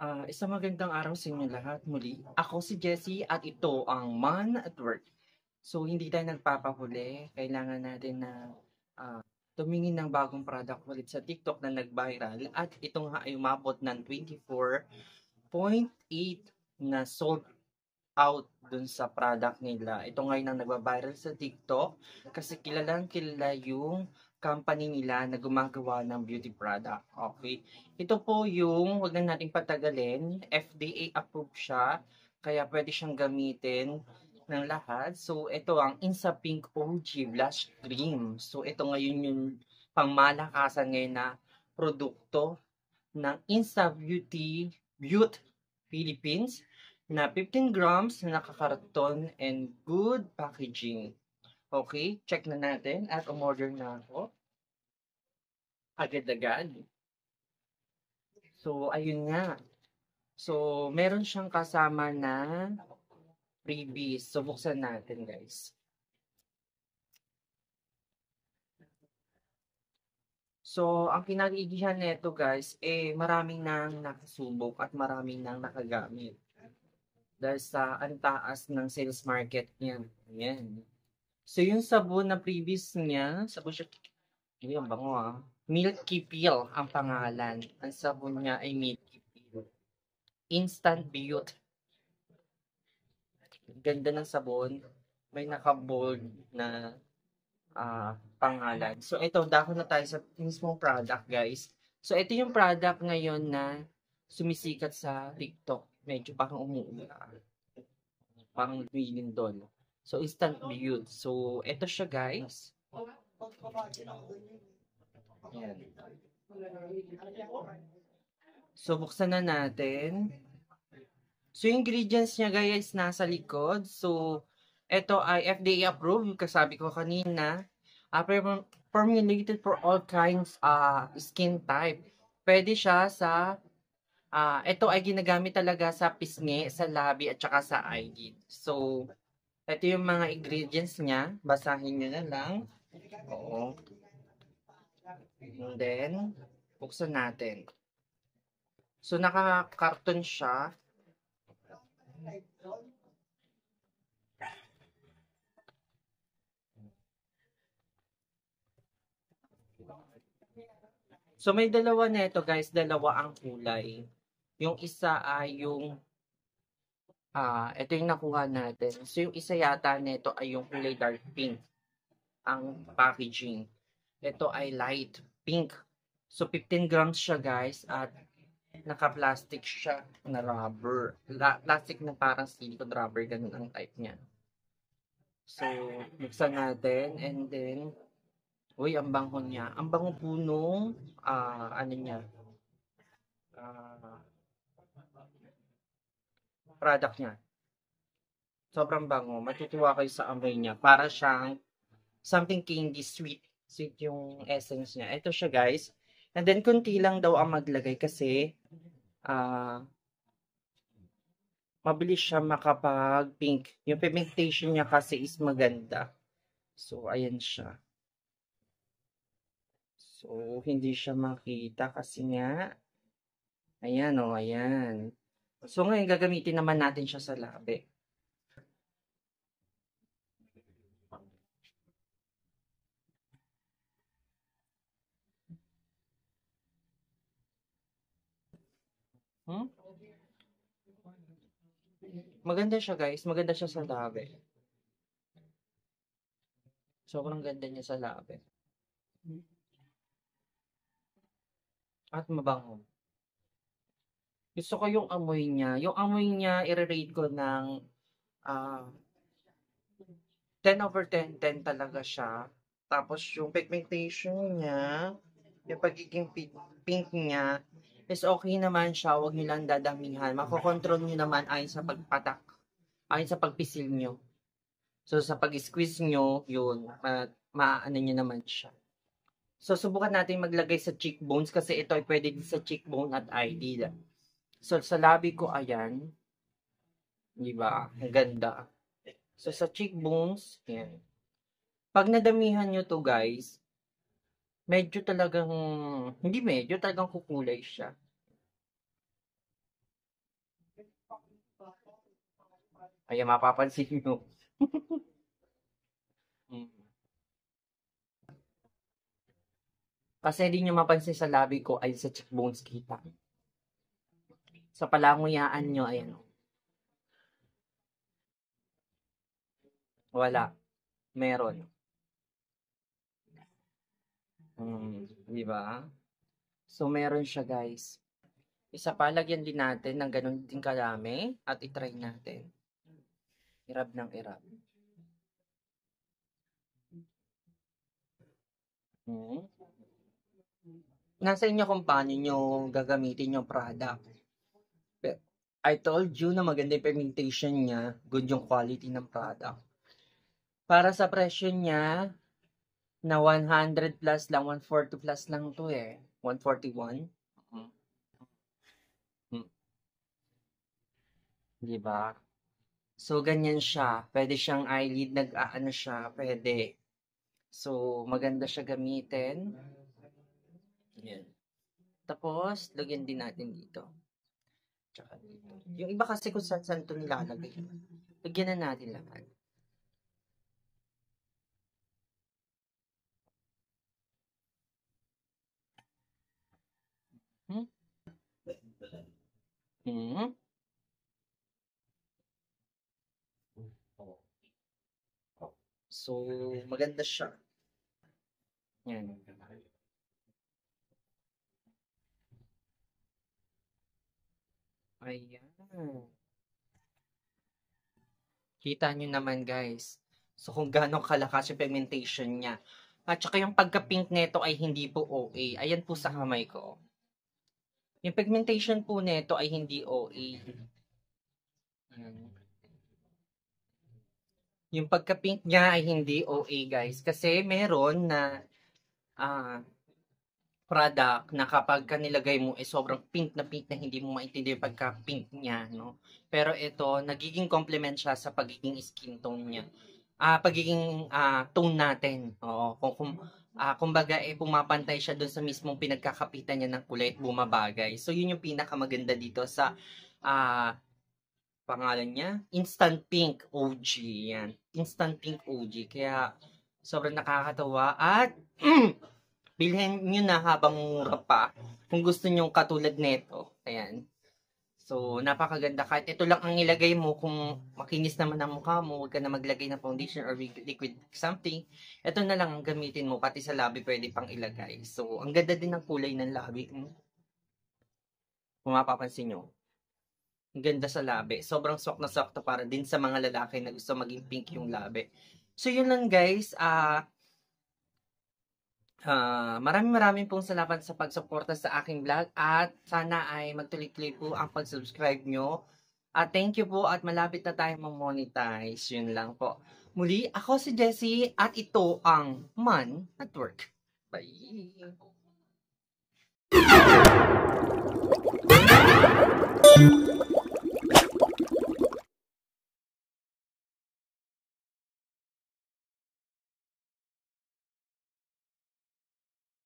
Isang magandang araw sa inyo lahat muli. Ako si Jessie at ito ang Man at Work. So, hindi tayo nagpapahuli. Kailangan natin na tumingin ng bagong product ulit sa TikTok na nag-viral. At ito nga ay umabot ng 24.8 na sold out dun sa product nila. Ito ngayon ang nagba-viral sa TikTok kasi kilalang kilala yung company nila na gumagawa ng beauty product. Okay. Ito po yung, wag na nating patagalin, FDA approved siya, kaya pwede siyang gamitin ng lahat. So, ito ang Insa Pink OG Blush Cream. So, ito ngayon yung pangmalakasan ngayon na produkto ng Insta Beauty Philippines na 15 grams na nakakarton and good packaging. Okay, check na natin at umorder na ako. Agad-agad. So, ayun nga. So, meron siyang kasama na freebies. So, buksan natin, guys. So, ang kinaigihan nito, guys, maraming nang nakasubok at maraming nang nakagamit. Dahil sa ang taas ng sales market niya. Ayan. So, yung sabon na previous niya, sabon siya, ayun, bango Milky Peel ang pangalan. Ang sabon niya ay Milky Peel. Instant Beauty. Ganda ng sabon. May naka-bold na pangalan. So, ito, dahon na tayo sa mismong product, guys. So, ito yung product ngayon na sumisikat sa TikTok. Medyo parang umuula. Parang doon. So, instant beauty. So, ito siya, guys. Ayan. So, buksan na natin. So, yung ingredients niya, guys, nasa likod. So, ito ay FDA approved, kasabi ko kanina. Formulated for all kinds skin type. Pwede siya sa ito ay ginagamit talaga sa pisngi, sa labi, at saka sa eyelid. So, ito yung mga ingredients niya. Basahin nyo na lang. Oo. And then, buksan natin. So, naka-carton siya. So, may dalawa nito, guys. Dalawa ang kulay. Yung isa ay yung ito yung nakuha natin. So, yung isa yata nito ay yung kulay dark pink. Ang packaging. Ito ay light pink. So, 15 grams siya, guys. At naka-plastic siya na rubber. Plastic na parang silicone rubber. Ganun ang type niya. So, buksan natin. And then, uy, ang bango niya. Ang bango po nung, ano niya, product niya. Sobrang bango. Matutuwa kayo sa amoy niya. Para siyang something candy sweet. Sweet yung essence niya. Ito siya, guys. And then, kunti lang daw ang maglagay kasi mabilis siya makapag-pink. Yung pigmentation niya kasi is maganda. So, ayan siya. So, hindi siya makita kasi nga, ayan o, ayan. So, ngayon gagamitin naman natin siya sa labi. Maganda siya, guys. Maganda siya sa labi. Sobrang ganda niya sa labi. At mabango. Gusto ko yung amoy niya. Yung amoy niya, i-rate ko ng 10/10 talaga siya. Tapos yung pigmentation niya, yung pagiging pink niya, is okay naman siya. Huwag nyo lang dadamihan. Makokontrol nyo naman ayon sa pagpatak. Ayon sa pagpisil nyo. So, sa pag-squeeze nyo, yun, maano nyo naman siya. So, subukan natin maglagay sa cheekbones kasi ito ay pwede din sa cheekbone at eyelid. So, sa labi ko, ayan. Di ba? Ang ganda. So, sa cheekbones, yan. Pag nadamihan nyo to, guys, medyo talagang, hindi medyo, talagang kukulay siya. Ayan, mapapansin nyo. Mm. Kasi hindi nyo mapansin sa labi ko ay sa cheekbones kita. Sa palanguyaan nyo, ayan. Wala. Meron. Di ba? So, meron siya, guys. Isa pa, lagyan din natin ng ganun din karami at itry natin. Irab ng irab. Hmm. Nasa inyo kung paano nyo gagamitin yung product. I told you na maganda yung pigmentation niya, good yung quality ng product. Para sa presyo niya, na 100 plus lang, 140 plus lang to eh. 141. Mm. Mm. Diba? So, ganyan siya. Pwede siyang eyelid, nag-aano siya, pwede. So, maganda siya gamitin. Yan. Tapos, lagyan din natin dito. Tsaka dito. Yung iba kasi kung saan ito nilalagay. Lagyan na natin lahat. Hmm? Hmm? So, maganda siya. Yan. Ayan. Kita nyo naman guys. So, kung gano'ng kalakas yung pigmentation niya. At saka yung pagka-pink nito ay hindi po OA. Ayan po sa kamay ko. Yung pigmentation po nito ay hindi OA. Ayan. Yung pagka-pink niya ay hindi OA guys. Kasi meron na product na kapag nilagay mo sobrang pink na hindi mo maintindihan yung pagka-pink niya, no? Pero ito, nagiging complement siya sa pagiging skin tone niya. Pagiging tone natin. Oo, kumbaga pumapantay siya doon sa mismong pinagkakapitan niya ng kulay at bumabagay. So yun yung pinakamaganda dito sa pangalan niya, Instant Pink OG. Yan. Instant Pink OG. Kaya sobrang nakakatawa at bilhin nyo na habang mura pa. Kung gusto nyo katulad nito. Ayan. So, napakaganda. Kahit ito lang ang ilagay mo, kung makinis naman ang mukha mo, huwag ka na maglagay ng foundation or liquid something. Ito na lang ang gamitin mo. Pati sa labi pwede pang ilagay. So, ang ganda din ng kulay ng labi. Kung mapapansin nyo. Ang ganda sa labi. Sobrang swak na swak to para din sa mga lalaki na gusto maging pink yung labi. So, yun lang guys. Maraming pong salamat sa pagsuporta sa aking vlog at sana ay magtuloy-tuloy po ang pag-subscribe nyo. At thank you po at malapit na tayo ma-monetize. Yun lang po. Muli, ako si Jessie at ito ang Man at Work. Bye!